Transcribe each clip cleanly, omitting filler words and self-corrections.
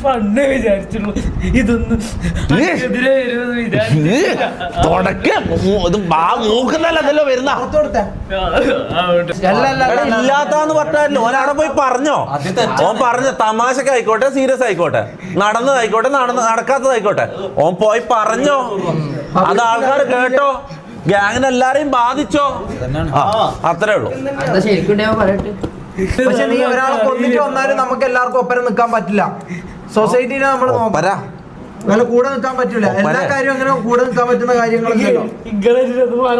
പണ്ടേ വിചാരിച്ചുള്ളൂ ഇതൊന്നും മൂക്കുന്നല്ലോ വരുന്ന ഇല്ലാത്താന്ന് പറഞ്ഞാലോ ഓനവിടെ പോയി പറഞ്ഞോ? ഓൻ പറഞ്ഞ തമാശക്ക് ആയിക്കോട്ടെ സീരിയസ് ആയിക്കോട്ടെ, നടന്നതായിക്കോട്ടെ നടക്കാത്തതായിക്കോട്ടെ, ഓൻ പോയി പറഞ്ഞോ? അത് ആൾക്കാർ കേട്ടോ? ഗ്യാങ്ങിനെ എല്ലാരെയും ബാധിച്ചോ? അത്രേ ഉള്ളൂ. പക്ഷെ നീ ഒരാളെ കൊന്നിട്ട് വന്നാലും നമുക്ക് എല്ലാവർക്കും ഒപ്പരം നിൽക്കാൻ പറ്റില്ല. സൊസൈറ്റിനെ നമ്മൾ നോക്കാം, അങ്ങനെ കൂടെ നിൽക്കാൻ പറ്റൂല. എല്ലാ കാര്യവും അങ്ങനെ കൂടെ നിൽക്കാൻ പറ്റുന്ന കാര്യങ്ങളൊക്കെയല്ലോ.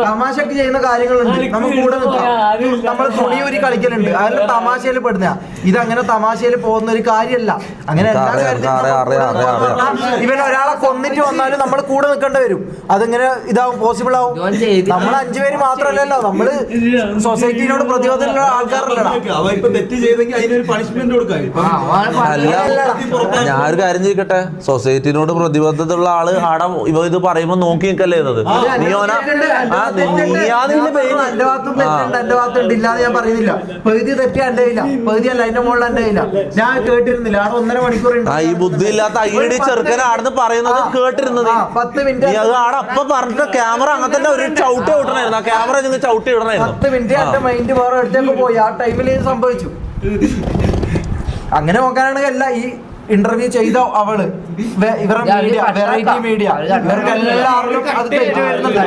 തമാശക്ക് ചെയ്യുന്ന കാര്യങ്ങളുണ്ട്, നമുക്ക് കൂടെ നിൽക്കാം. നമ്മൾ തുണിയൂരി കളിക്കലുണ്ട്, അതിൽ തമാശയിൽ പെടുന്ന ഇതങ്ങനെ തമാശയിൽ പോകുന്ന ഒരു കാര്യമല്ല. അങ്ങനെ എല്ലാ കാര്യത്തിലും ഇവൻ ഒരാളെ കൊന്നിട്ട് വന്നാലും നമ്മൾ കൂടെ നിൽക്കേണ്ടി വരും. അതിങ്ങനെ ഇതാവും, പോസിബിൾ ആവും. നമ്മൾ 5 പേര് മാത്രമല്ലല്ലോ, നമ്മള് സൊസൈറ്റിനോട് പ്രതിബദ്ധതയുള്ള ആൾക്കാരല്ലടാ. ഞാനൊരു കാര്യം ചോദിക്കട്ടെ, സൊസൈറ്റിനോട് പ്രതിബദ്ധതയുള്ള ആള് ആടെ ഇത് പറയുമ്പോ നോക്കി നിൽക്കല്ലേ എന്നത്? എന്റെ ഭാഗത്തുണ്ട് ഇല്ലാതെ ഞാൻ പറയുന്നില്ല. പകുതി തെറ്റി എന്റെ ഇല്ല, പകുതിയല്ല അതിന്റെ മുകളിൽ എന്റെ ഇല്ല. ഞാൻ കേട്ടിരുന്നില്ല, അവിടെ 1.5 മണിക്കൂർ ഈ ബുദ്ധി ഇല്ലാത്ത ഐഡി ചെറുക്കൻ ആടെന്ന് പറയുന്നത് കേട്ടിരുന്നത്. 10 മിനിറ്റ് അത് ആടെ അപ്പൊ പറഞ്ഞിട്ട് ക്യാമറ അങ്ങനെ തന്നെ ഒരു ചവിട്ടി വിടണായിരുന്നു. ആ ക്യാമറ നിങ്ങൾ ചവിട്ടി ഇടണായിരുന്നു. 10 മിനിറ്റ് എന്റെ മൈൻഡ് വേറെ അടുത്തേക്ക് പോയി. ആ ടൈമിൽ ഇത് സംഭവിച്ചു. അങ്ങനെ നോക്കാനാണെങ്കിൽ അല്ല ഈ ഇന്റർവ്യൂ ചെയ്ത അവള് ഇവരുടെ മീഡിയ, വെറൈറ്റി മീഡിയ, ഇവർക്ക് എല്ലാവരും അത് തെറ്റ് വരുന്നുണ്ട്.